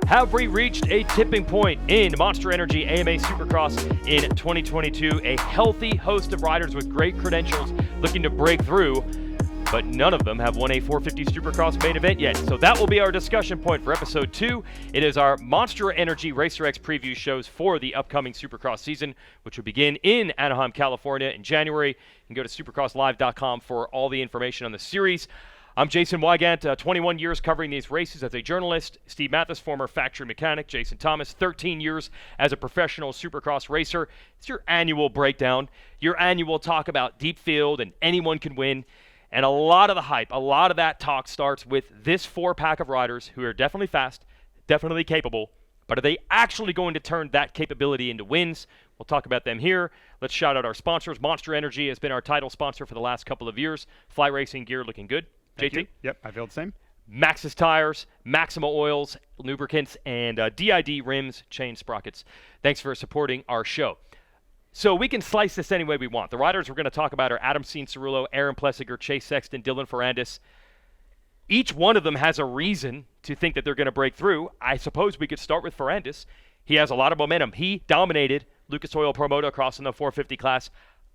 Have we reached a tipping point in Monster Energy AMA Supercross in 2022? A healthy host of riders with great credentials looking to break through, but none of them have won a 450 Supercross main event yet. So that will be our discussion point for episode 2. It is our Monster Energy Racer X preview shows for the upcoming Supercross season, which will begin in Anaheim, California in January. You can go to supercrosslive.com for all the information on the series. I'm Jason Weigandt, 21 years covering these races as a journalist. Steve Matthes, former factory mechanic. Jason Thomas, 13 years as a professional Supercross racer. It's your annual breakdown, your annual talk about deep field and anyone can win. And a lot of the hype, a lot of that talk starts with this 4-pack of riders who are definitely fast, definitely capable, but are they actually going to turn that capability into wins? We'll talk about them here. Let's shout out our sponsors. Monster Energy has been our title sponsor for the last couple of years. Fly racing gear looking good. Thank JT? you. Yep, I feel the same. Maxxis tires, Maxima oils, lubricants, and DID rims, chain sprockets. Thanks for supporting our show. So we can slice this any way we want. The riders we're going to talk about are Adam Cianciarulo, Aaron Plessinger, Chase Sexton, Dylan Ferrandis. Each one of them has a reason to think that they're going to break through. I suppose we could start with Ferrandis. He has a lot of momentum. He dominated Lucas Oil Pro Motocross in the 450 class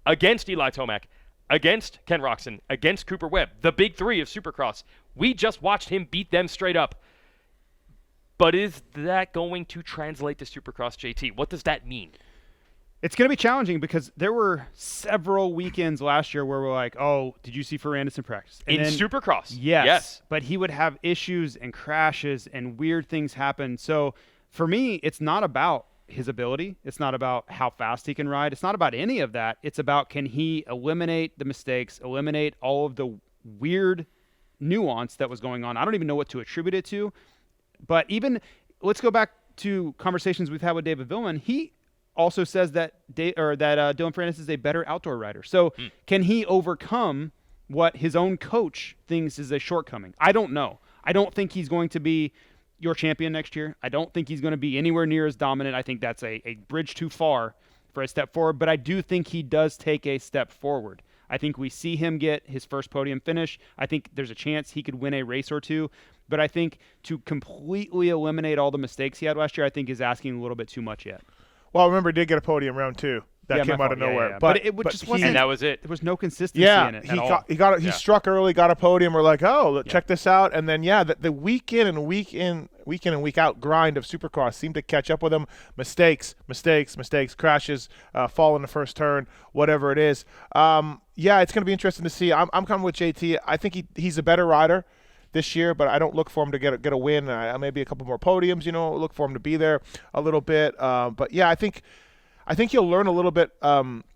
against Eli Tomac, against Ken Roczen, against Cooper Webb, the big three of Supercross. We just watched him beat them straight up. But is that going to translate to Supercross, JT? What does that mean? It's going to be challenging because there were several weekends last year where we're like, oh, did you see Ferrandis in practice? And in Supercross? Yes. But he would have issues and crashes and weird things happen. So for me, it's not about his ability. It's not about how fast he can ride. It's not about any of that. It's about, can he eliminate the mistakes, eliminate all of the weird nuance that was going on. I don't even know what to attribute it to. But even, let's go back to conversations we've had with David Villman. He also says that Dylan Ferrandis is a better outdoor rider. So can he overcome what his own coach thinks is a shortcoming? I don't know. I don't think he's going to be your champion next year. I don't think he's going to be anywhere near as dominant. I think that's a bridge too far for a step forward, but I do think he does take a step forward. I think we see him get his first podium finish. I think there's a chance he could win a race or two, but I think to completely eliminate all the mistakes he had last year, I think is asking a little bit too much yet. Well, remember, he did get a podium round 2. That came out of nowhere. Yeah. But it just wasn't. And that was it. There was no consistency in it at all. He struck early, got a podium. We're like, check this out. And then, the week in and week out grind of Supercross seemed to catch up with him. Mistakes, crashes, fall in the first turn, whatever it is. It's going to be interesting to see. I'm coming with JT. I think he's a better rider this year, but I don't look for him to get a win. Maybe a couple more podiums, look for him to be there a little bit. I think he'll learn a little bit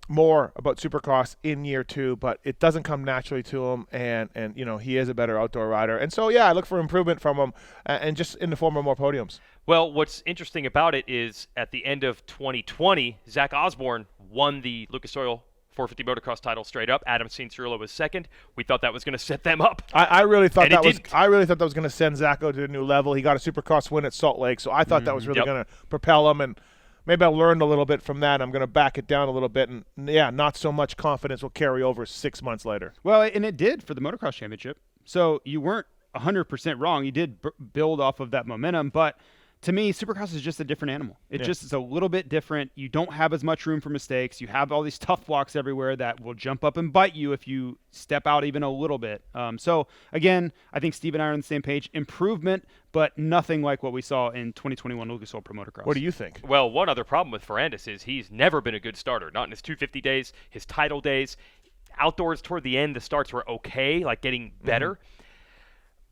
more about Supercross in year 2, but it doesn't come naturally to him, and he is a better outdoor rider. And so, I look for improvement from him, and just in the form of more podiums. Well, what's interesting about it is at the end of 2020, Zach Osborne won the Lucas Oil 450 motocross title straight up. Adam Cianciarulo was second. We thought that was going to set them up. I really thought that was going to send Zacho to a new level. He got a Supercross win at Salt Lake, so I thought that was really going to propel him, and maybe I learned a little bit from that. I'm going to back it down a little bit, and not so much confidence will carry over 6 months later. Well, and it did for the motocross championship. So you weren't 100% wrong. You did build off of that momentum, but to me, Supercross is just a different animal. It just is a little bit different. You don't have as much room for mistakes. You have all these tough blocks everywhere that will jump up and bite you if you step out even a little bit. So, again, I think Steve and I are on the same page. Improvement, but nothing like what we saw in 2021 Lucas Oil Pro Motocross. What do you think? Well, one other problem with Ferrandis is he's never been a good starter. Not in his 250 days, his title days. Outdoors toward the end, the starts were okay, like getting better.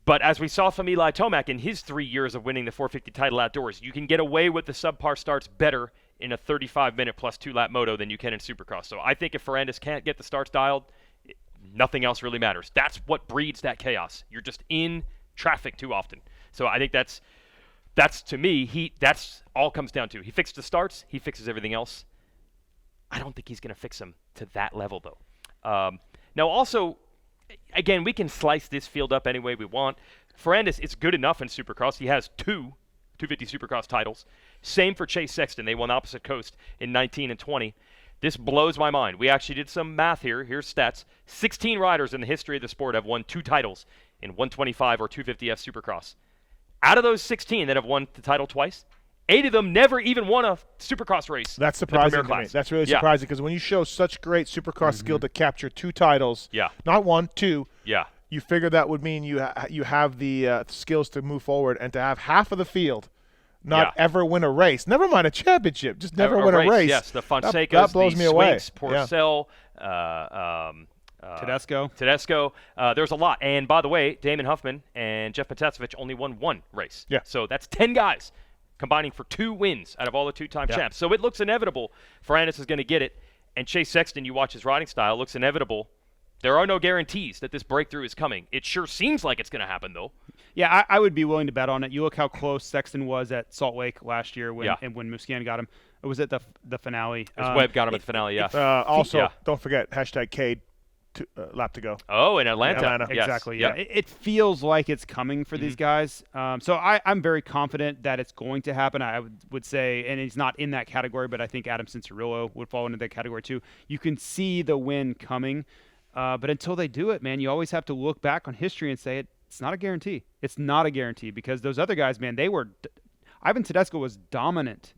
But as we saw from Eli Tomac in his 3 years of winning the 450 title outdoors, you can get away with the subpar starts better in a 35-minute plus 2-lap moto than you can in Supercross. So I think if Ferrandis can't get the starts dialed, nothing else really matters. That's what breeds that chaos. You're just in traffic too often. So I think that's to me, that's all comes down to. He fixed the starts, he fixes everything else. I don't think he's going to fix them to that level, though. Now, also, again, we can slice this field up any way we want. Ferrandis is good enough in Supercross. He has 250 Supercross titles. Same for Chase Sexton. They won opposite coast in 19 and 20. This blows my mind. We actually did some math here. Here's stats. 16 riders in the history of the sport have won 2 titles in 125 or 250F Supercross. Out of those 16 that have won the title twice, 8 of them never even won a Supercross race. That's surprising in the Premier to me. class. That's really surprising because when you show such great Supercross skill to capture 2 titles, not 1, 2, you figure that would mean you have the skills to move forward and to have half of the field not ever win a race. Never mind a championship, just never win a race. Yes, the Fonsecas, that blows me away. Porcel, Tedesco. There's a lot. And by the way, Damon Huffman and Jeff Matthes only won 1 race. Yeah. So that's 10 guys combining for 2 wins out of all the 2-time champs. So it looks inevitable Ferrandis is going to get it. And Chase Sexton, you watch his riding style, looks inevitable. There are no guarantees that this breakthrough is coming. It sure seems like it's going to happen, though. Yeah, I would be willing to bet on it. You look how close Sexton was at Salt Lake last year when Musquin got him. It was at the finale. Webb got him at the finale, also, don't forget, #Cade. Lap to go. Oh, in Atlanta. Yes. Exactly, yeah. It feels like it's coming for these guys. So I'm very confident that it's going to happen. I would say, and he's not in that category, but I think Adam Cianciarulo would fall into that category too. You can see the win coming, but until they do it, man, you always have to look back on history and say it's not a guarantee. It's not a guarantee because those other guys, man, they were Ivan Tedesco was dominant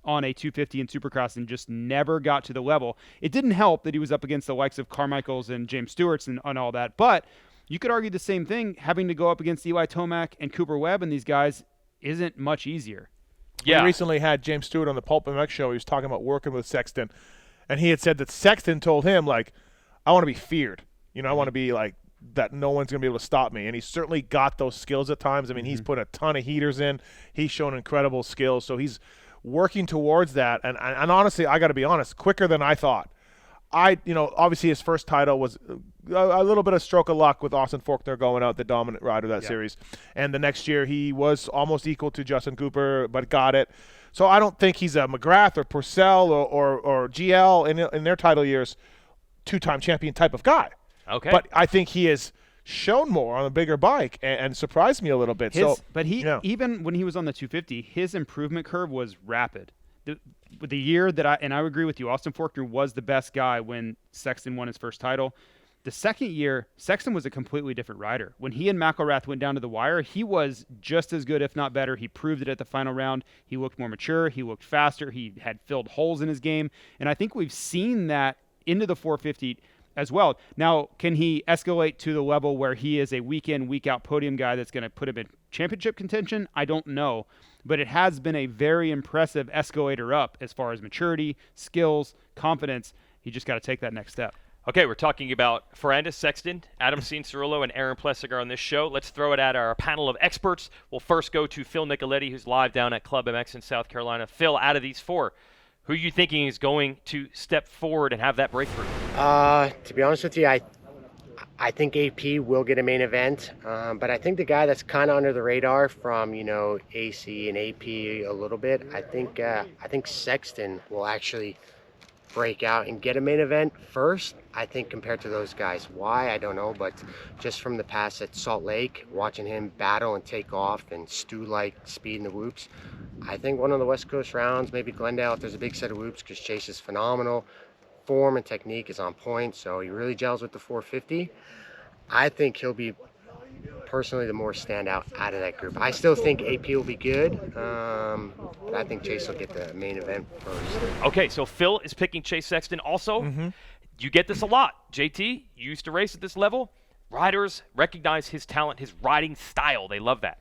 on a 250 in Supercross and just never got to the level. It didn't help that he was up against the likes of Carmichaels and James Stewart's and all that, but you could argue the same thing. Having to go up against Eli Tomac and Cooper Webb and these guys isn't much easier. We recently had James Stewart on the Pulp MX show. He was talking about working with Sexton, and he had said that Sexton told him, like, I want to be feared. I want to be like, that no one's going to be able to stop me. And he's certainly got those skills at times. I mean, he's put a ton of heaters in. He's shown incredible skills. So he's working towards that. And honestly, I got to be honest, quicker than I thought. Obviously his first title was a little bit of stroke of luck with Austin Faulkner going out, the dominant rider of that series. And the next year he was almost equal to Justin Cooper, but got it. So I don't think he's a McGrath or Purcell or GL in their title years, 2-time champion type of guy. Okay. But I think he has shown more on a bigger bike and surprised me a little bit. But even when he was on the 250, his improvement curve was rapid. The year that I would agree with you, Austin Faulkner was the best guy when Sexton won his first title. The second year, Sexton was a completely different rider. When he and McElrath went down to the wire, he was just as good, if not better. He proved it at the final round. He looked more mature. He looked faster. He had filled holes in his game. And I think we've seen that into the 450 as well. Now, can he escalate to the level where he is a week-in, week-out podium guy that's going to put him in championship contention? I don't know. But it has been a very impressive escalator up as far as maturity, skills, confidence. He just got to take that next step. Okay, we're talking about Ferrandis, Sexton, Adam Cianciarulo, and Aaron Plessinger on this show. Let's throw it at our panel of experts. We'll first go to Phil Nicoletti, who's live down at Club MX in South Carolina. Phil, out of these 4, who are you thinking is going to step forward and have that breakthrough? To be honest with you, I think AP will get a main event, but I think the guy that's kind of under the radar from AC and AP a little bit, I think Sexton will actually break out and get a main event first. I think compared to those guys. Why, I don't know, but just from the past at Salt Lake, watching him battle and take off and stew-like speed in the whoops, I think one of the West Coast rounds, maybe Glendale, if there's a big set of whoops, because Chase is phenomenal. Form and technique is on point, so he really gels with the 450. I think he'll be personally the more standout out of that group. I still think AP will be good, but I think Chase will get the main event first. Okay, so Phil is picking Chase Sexton also. You get this a lot. JT, you used to race at this level. Riders recognize his talent, his riding style. They love that.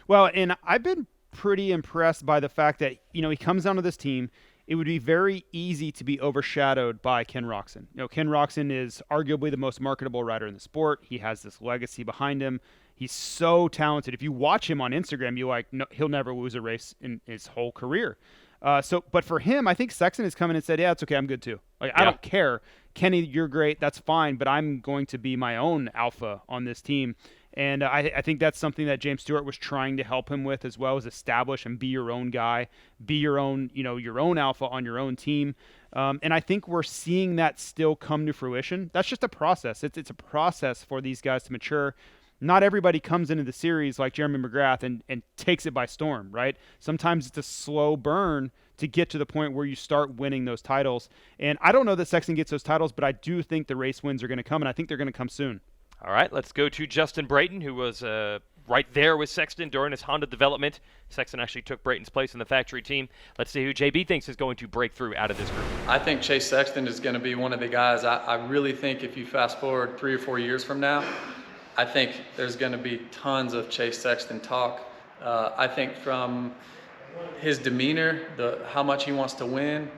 Well, and I've been pretty impressed by the fact that, he comes onto this team. It would be very easy to be overshadowed by Ken Roczen. Ken Roczen is arguably the most marketable rider in the sport. He has this legacy behind him. He's so talented. If you watch him on Instagram, you're like, no, he'll never lose a race in his whole career. But for him, I think Sexton has come in and said, yeah, it's okay, I'm good too. I don't care. Kenny, you're great, that's fine, but I'm going to be my own alpha on this team. And I think that's something that James Stewart was trying to help him with as well, as establish and be your own guy, be your own, your own alpha on your own team. And I think we're seeing that still come to fruition. That's just a process. It's a process for these guys to mature. Not everybody comes into the series like Jeremy McGrath and takes it by storm, right? Sometimes it's a slow burn to get to the point where you start winning those titles. And I don't know that Sexton gets those titles, but I do think the race wins are going to come, and I think they're going to come soon. All right, let's go to Justin Brayton, who was right there with Sexton during his Honda development. Sexton actually took Brayton's place in the factory team. Let's see who JB thinks is going to break through out of this group. I think Chase Sexton is going to be one of the guys. I really think if you fast forward 3 or 4 years from now, I think there's going to be tons of Chase Sexton talk. I think from his demeanor, how much he wants to win,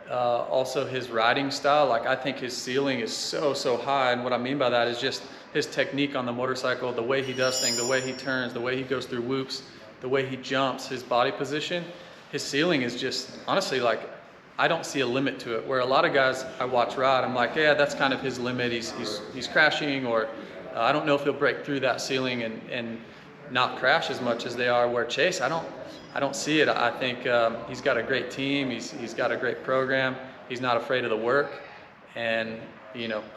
also his riding style, like I think his ceiling is so high. And what I mean by that is just his technique on the motorcycle, the way he does things, the way he turns, the way he goes through whoops, the way he jumps, his body position. His ceiling is just, honestly, like, I don't see a limit to it. Where a lot of guys I watch ride, I'm like, yeah, that's kind of his limit. He's crashing, or I don't know if he'll break through that ceiling and not crash as much as they are. Where Chase, I don't see it. I think he's got a great team. He's got a great program. He's not afraid of the work, and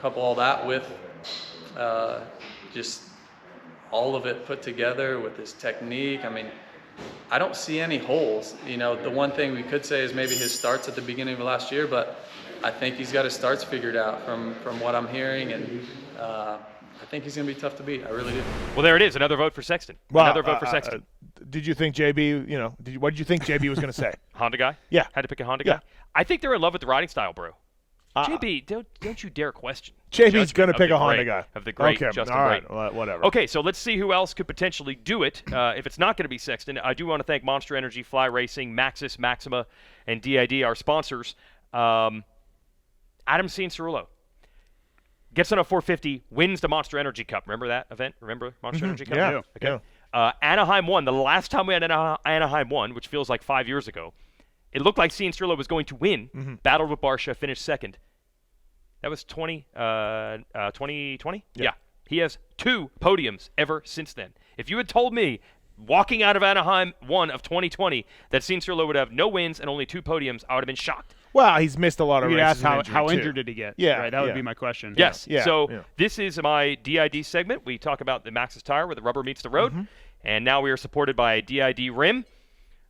couple all that with just all of it put together with his technique. I mean, I don't see any holes. The one thing we could say is maybe his starts at the beginning of last year, but I think he's got his starts figured out from what I'm hearing, and I think he's going to be tough to beat. I really do. Well, there it is. Another vote for Sexton. Well, another vote for Sexton. Did you think JB, what did you think JB was going to say? Honda guy? Yeah. Had to pick a Honda Yeah. guy? I think they're in love with the riding style, bro. JB, don't you dare question. JB's going to judgment pick of a the Honda great- guy. Of the great Okay, Justin all right, Brayton. whatever. Okay, so let's see who else could potentially do it. If it's not going to be Sexton, I do want to thank Monster Energy, Fly Racing, Maxxis, Maxima, and DID, our sponsors. Adam Cianciarulo gets on a 450, wins the Monster Energy Cup. Remember that event? Remember Monster Energy Cup? Yeah. Okay. Yeah. Anaheim won. The last time we had Anaheim won, which feels like 5 years ago, it looked like Cianciarulo was going to win. Battled with Barcia, finished second. That was 2020? Yeah. He has 2 podiums ever since then. If you had told me walking out of Anaheim 1 of 2020 that Cianciarulo would have no wins and only 2 podiums, I would have been shocked. Well, he's missed a lot of You'd races. ask how too. injured did he get? Yeah, Right, that would yeah. be my question. Yes. Yeah, So yeah. this is my DID segment. We talk about the Maxxis tire where the rubber meets the road. And now we are supported by a DID rim.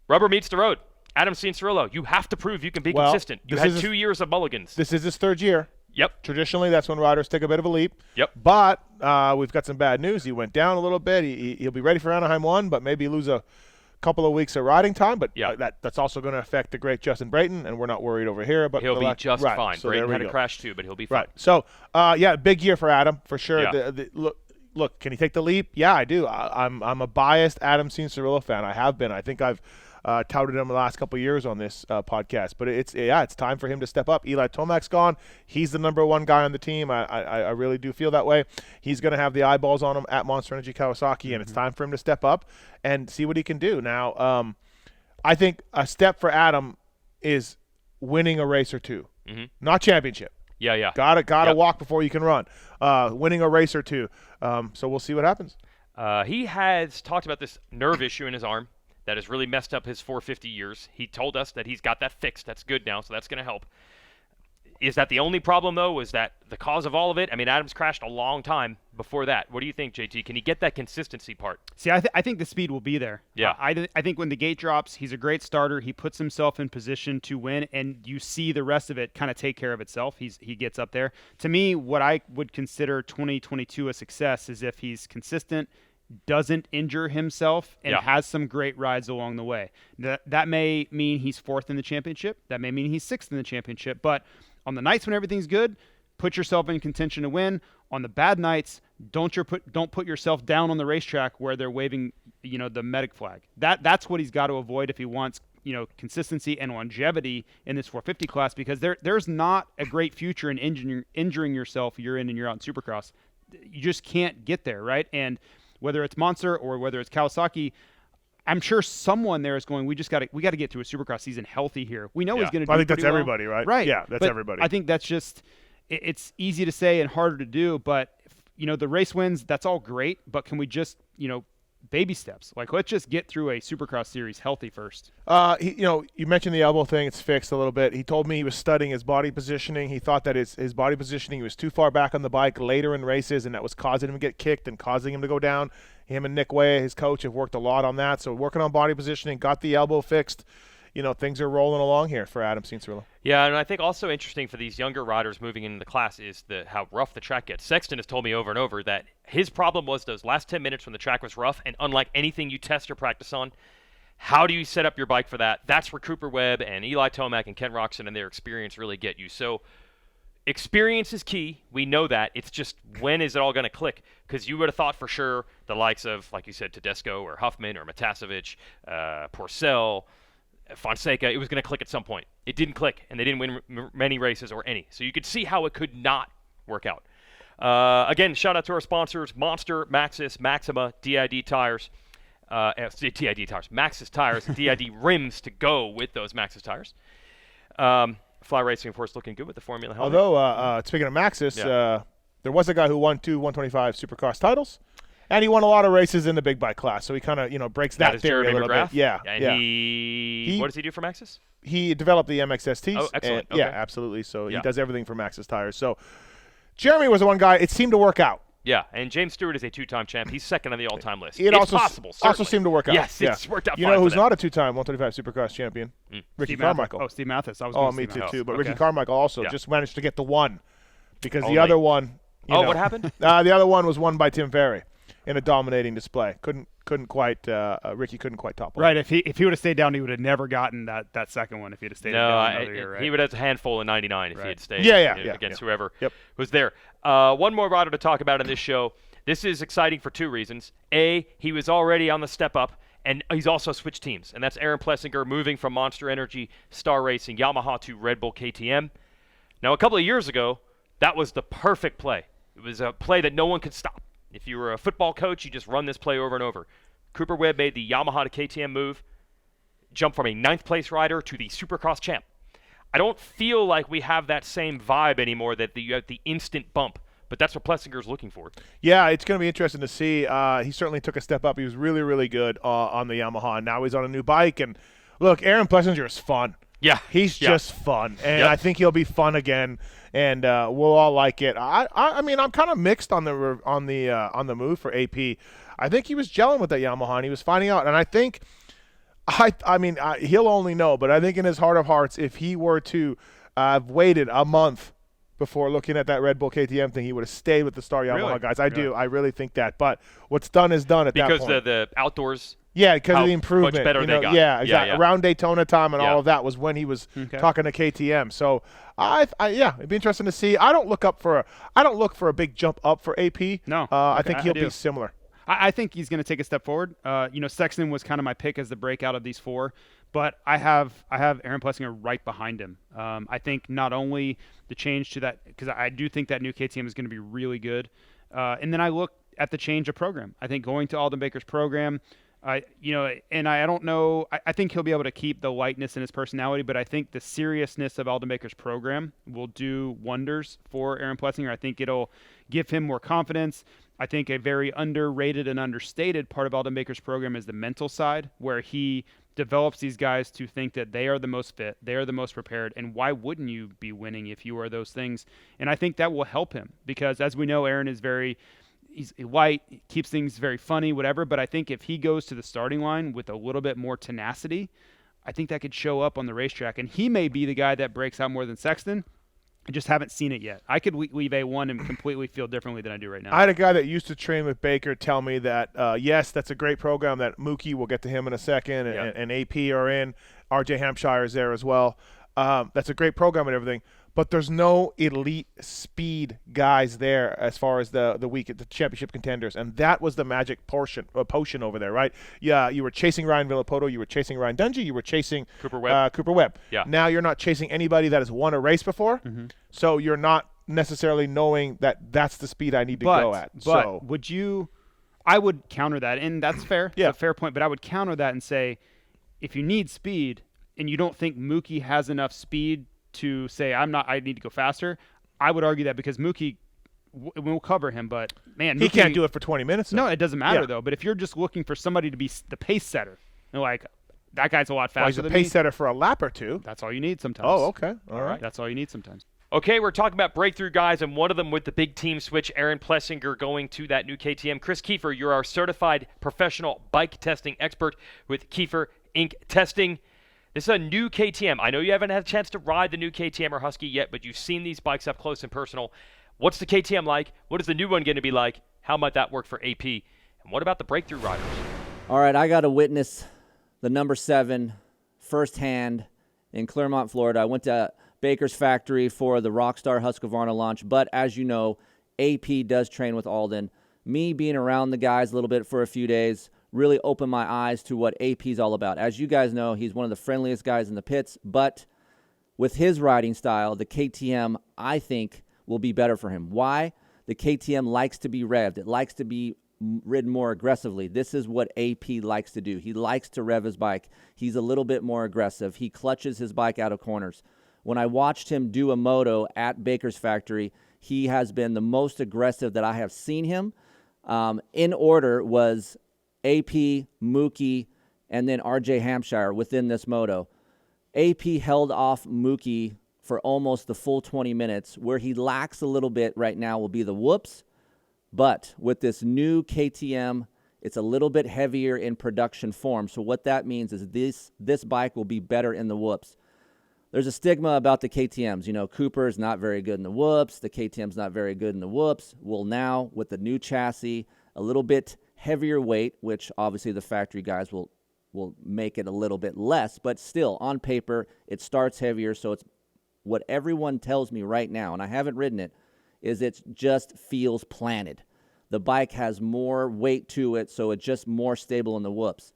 Rubber meets the road. Adam Cianciarulo, you have to prove you can be Well, consistent. You this had is 2 years of mulligans. This is his 3rd year. Yep. Traditionally, that's when riders take a bit of a leap. Yep. But we've got some bad news. He went down a little bit. He'll be ready for Anaheim 1, but maybe lose a couple of weeks of riding time. But Yeah. that's also going to affect the great Justin Brayton, and we're not worried over here. But He'll be just right, fine. So Brayton there we had a go. crash too, but he'll be fine. Right. So, big year for Adam for sure. Yeah. Look, can he take the leap? Yeah, I do. I'm a biased Adam Cianciarulo fan. I have been. I think I've touted him the last couple of years on this podcast. But it's time for him to step up. Eli Tomac's gone. He's the number 1 guy on the team. I really do feel that way. He's going to have the eyeballs on him at Monster Energy Kawasaki, and it's time for him to step up and see what he can do. Now, I think a step for Adam is winning a race or 2, not championship. Yeah. Gotta Yep. walk before you can run. Winning a race or 2. So we'll see what happens. He has talked about this nerve issue in his arm that has really messed up his 450 years. He told us that he's got that fixed. That's good now, so that's going to help. Is that the only problem, though? Is that the cause of all of it? I mean, Adams crashed a long time before that. What do you think, JT? Can he get that consistency part? See, I think the speed will be there. Yeah. I think when the gate drops, he's a great starter. He puts himself in position to win, and you see the rest of it kind of take care of itself. He gets up there. To me, what I would consider 2022 a success is if he's consistent, doesn't injure himself, and has some great rides along the way. That may mean he's 4th in the championship. That may mean he's 6th in the championship. But on the nights when everything's good, put yourself in contention to win. On the bad nights, don't put yourself down on the racetrack where they're waving, the medic flag. That's what he's got to avoid if he wants, consistency and longevity in this 450 class, because there's not a great future in injuring yourself year in and year out in Supercross. You just can't get there, right? And whether it's Monster or whether it's Kawasaki, I'm sure someone there is going, we got to get through a Supercross season healthy here. We know he's going to do I think that's pretty well. everybody, right? Right. Yeah, that's But everybody. I think that's just it's easy to say and harder to do, but the race wins, that's all great, but can we just, baby steps? Like, let's just get through a Supercross series healthy first. You mentioned the elbow thing. It's fixed a little bit. He told me he was studying his body positioning. He thought that his body positioning, he was too far back on the bike later in races, and that was causing him to get kicked and causing him to go down. Him and Nick Way, his coach, have worked a lot on that. So working on body positioning, got the elbow fixed. things are rolling along here for Adam Cianciarulo. Yeah, and I think also interesting for these younger riders moving into the class is how rough the track gets. Sexton has told me over and over that his problem was those last 10 minutes when the track was rough, and unlike anything you test or practice on, how do you set up your bike for that? That's where Cooper Webb and Eli Tomac and Ken Roxon and their experience really get you. So experience is key. We know that. It's just when is it all going to click? Because you would have thought for sure the likes of, like you said, Tedesco or Huffman or Matasevich, Porcel, Fonseca, it was going to click at some point. It didn't click, and they didn't win many races or any. So you could see how it could not work out. Again, shout out to our sponsors, Monster, Maxxis, Maxima, DID tires. DID tires, Maxxis tires, DID rims to go with those Maxxis tires. Fly Racing, of course, looking good with the Formula helmet. Although, speaking of Maxxis, there was a guy who won 2 125 Supercross titles. And he won a lot of races in the big bike class, so he kind of, breaks that theory a little bit. Yeah, and he what does he do for Maxxis? He developed the MXSTs. Oh, excellent. Yeah, absolutely. So he does everything for Maxxis tires. So Jeremy was the one guy. It seemed to work out. Yeah, and James Stewart is a 2-time champ. He's second on the all-time list. It's also possible. Also seemed to work out. Yes, it's worked out. You know who's not a 2-time 125 Supercross champion? Ricky Steve Carmichael. Oh, Steve Matthes. Me too. But Ricky Carmichael also just managed to get the one because the late. Other one. What happened? The other one was won by Tim Ferry in a dominating display. Couldn't quite. Ricky couldn't quite topple. Right. If he would have stayed down, he would have never gotten that second one. If he'd have stayed down another year, right? He would have a handful in '99 if he had stayed. Against whoever was there. One more rider to talk about in this show. This is exciting for 2 reasons. A, he was already on the step up, and he's also switched teams, and that's Aaron Plessinger moving from Monster Energy, Star Racing, Yamaha to Red Bull KTM. Now, a couple of years ago, that was the perfect play. It was a play that no one could stop. If you were a football coach, you just run this play over and over. Cooper Webb made the Yamaha to KTM move, jumped from a 9th place rider to the Supercross champ. I don't feel like we have that same vibe anymore, that you have the instant bump. But that's what Plessinger's looking for. Yeah, it's going to be interesting to see. He certainly took a step up. He was really, really good on the Yamaha. And now he's on a new bike. And look, Aaron Plessinger is fun. Yeah. He's just fun. And I think he'll be fun again. And we'll all like it. I mean, I'm kind of mixed on the move for AP. I think he was gelling with that Yamaha, and he was finding out. And I think, he'll only know. But I think in his heart of hearts, if he were to have waited a month before looking at that Red Bull KTM thing, he would have stayed with the Star Yamaha guys. I do. I really think that. But what's done is done at that point. Because the outdoors. Yeah, because of the improvement. Much better they got. Yeah, exactly. Yeah. Around Daytona time and all of that was when he was talking to KTM. So, it'd be interesting to see. I don't look for a big jump up for AP. No. I think he'll be similar. I think he's going to take a step forward. Sexton was kind of my pick as the breakout of these 4. But I have Aaron Plessinger right behind him. I think not only the change to that, because I do think that new KTM is going to be really good. And then I look at the change of program. I think going to Alden Baker's program, I don't know. I think he'll be able to keep the lightness in his personality, but I think the seriousness of Alden Baker's program will do wonders for Aaron Plessinger. I think it'll give him more confidence. I think a very underrated and understated part of Alden Baker's program is the mental side, where he develops these guys to think that they are the most fit, they are the most prepared, and why wouldn't you be winning if you are those things? And I think that will help him because, as we know, Aaron is he's light, keeps things very funny, whatever, but I think if he goes to the starting line with a little bit more tenacity, I think that could show up on the racetrack, and he may be the guy that breaks out more than Sexton. I just haven't seen it yet. I could leave A1 and completely feel differently than I do right now. I had a guy that used to train with Baker tell me that, yes, that's a great program, that Mookie, we'll get to him in a second, and AP are in. RJ Hampshire is there as well. That's a great program and everything. But there's no elite speed guys there as far as the championship contenders, and that was the magic potion over there, right? Yeah, you were chasing Ryan Villapoto, you were chasing Ryan Dungey, you were chasing Cooper Webb. Yeah. Now you're not chasing anybody that has won a race before, so you're not necessarily knowing that that's the speed I need to go at. But would you? I would counter that, and that's fair. Yeah, it's a fair point. But I would counter that and say, if you need speed and you don't think Mookie has enough speed to say I need to go faster, I would argue that because Mookie we'll cover him, but man, he can't do it for 20 minutes. No, it doesn't matter though. But if you're just looking for somebody to be the pace setter, like that guy's a lot faster. He's a pace setter for a lap or two. That's all you need sometimes. Oh, okay, all right. That's all you need sometimes. Okay, we're talking about breakthrough guys, and one of them with the big team switch, Aaron Plessinger going to that new KTM. Kris Keefer, you're our certified professional bike testing expert with Keefer Inc. Testing. This is a new KTM. I know you haven't had a chance to ride the new KTM or Husky yet, but you've seen these bikes up close and personal. What's the KTM like? What is the new one going to be like? How might that work for AP? And what about the breakthrough riders? All right, I got to witness the number 7 firsthand in Clermont, Florida. I went to Baker's factory for the Rockstar Husqvarna launch, but as you know, AP does train with Alden. Me being around the guys a little bit for a few days really opened my eyes to what AP is all about. As you guys know, he's one of the friendliest guys in the pits, but with his riding style, the KTM, I think, will be better for him. Why? The KTM likes to be revved. It likes to be ridden more aggressively. This is what AP likes to do. He likes to rev his bike. He's a little bit more aggressive. He clutches his bike out of corners. When I watched him do a moto at Baker's factory, he has been the most aggressive that I have seen him. In order was AP, Mookie, and then RJ Hampshire within this moto. AP held off Mookie for almost the full 20 minutes. Where he lacks a little bit right now will be the whoops. But with this new KTM, it's a little bit heavier in production form. So what that means is this bike will be better in the whoops. There's a stigma about the KTMs. You know, Cooper's not very good in the whoops. The KTM's not very good in the whoops. Well, now with the new chassis, a little bit heavier weight, which obviously the factory guys will make it a little bit less. But still, on paper, it starts heavier. So it's what everyone tells me right now, and I haven't ridden it, is it just feels planted. The bike has more weight to it, so it's just more stable in the whoops.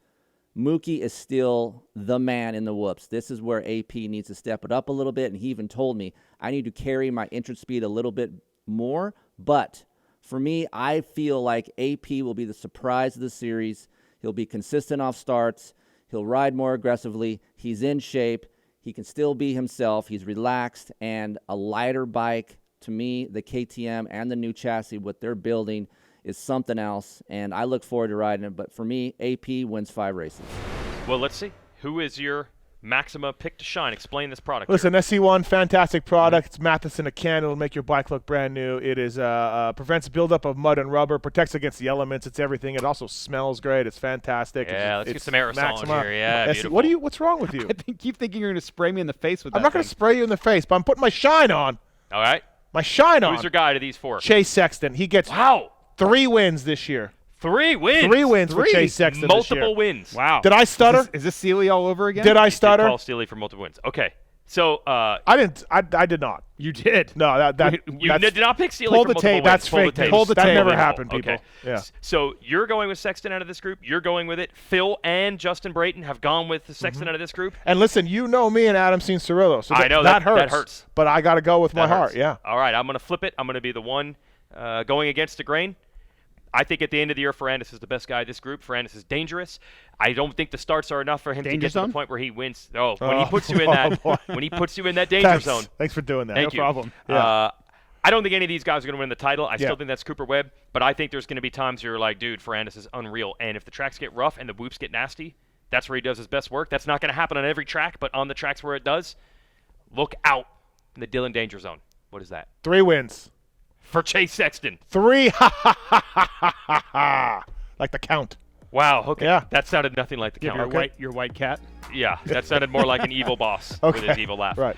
Mookie is still the man in the whoops. This is where AP needs to step it up a little bit, and he even told me I need to carry my entrance speed a little bit more. But for me, I feel like AP will be the surprise of the series. He'll be consistent off starts. He'll ride more aggressively. He's in shape. He can still be himself. He's relaxed, and a lighter bike. To me, the KTM and the new chassis, what they're building, is something else, and I look forward to riding it. But for me, AP wins 5 races. Well, let's see. Who is your Maxima pick to shine? Explain this product. Listen, SC1, fantastic product. It's Matthes in a can. It'll make your bike look brand new. It is prevents buildup of mud and rubber, protects against the elements. It's everything. It also smells great. It's fantastic. Yeah, let's get some aerosol Maxima. in here. Yeah, SC, beautiful. what's wrong with you? Keep thinking you're going to spray me in the face with that. I'm not going to spray you in the face, but I'm putting my shine on. All right. My shine on. Who's your guy to these 4? Chase Sexton. He gets 3 wins this year. 3 wins. 3 wins for Chase Sexton Multiple this year. wins. Wow. Did I stutter? Is this Sealy all over again? Did I stutter? Paul Steely for multiple wins. Okay. So I didn't. I did not. You did. No, you did not pick Steely pull for the multiple tape. wins. That's Pull fake. the tape. Pull the That tape. never happened, people. Okay. Yeah. So you're going with Sexton out of this group. You're going with it. Phil and Justin Brayton have gone with the Sexton out of this group. And listen, you know me and Adam Cianciarulo, so I know that hurts. That hurts. But I got to go with my heart. Yeah. All right. I'm going to flip it. I'm going to be the one going against the grain. I think at the end of the year, Ferrandis is the best guy of this group. Ferrandis is dangerous. I don't think the starts are enough for him to get to the point where he wins. When he puts you in that danger zone. Thanks for doing that. Thank you. No problem. Yeah. I don't think any of these guys are going to win the title. I still think that's Cooper Webb, but I think there's going to be times you're like, dude, Ferrandis is unreal. And if the tracks get rough and the whoops get nasty, that's where he does his best work. That's not going to happen on every track, but on the tracks where it does, look out in the Dillon danger zone. What is that? 3 wins. For Chase Sexton. 3, like the count. Wow. Okay. Yeah. That sounded nothing like the count. Your white cat. Yeah, that sounded more like an evil boss with his evil laugh. Right.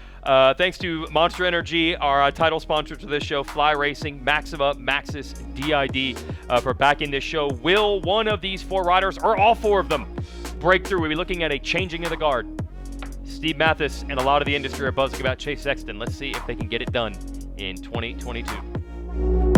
Thanks to Monster Energy, our title sponsor to this show, Fly Racing, Maxima, Maxxis, DID, for backing this show. Will one of these 4 riders, or all 4 of them, break through? We'll be looking at a changing of the guard. Steve Matthes and a lot of the industry are buzzing about Chase Sexton. Let's see if they can get it done in 2022.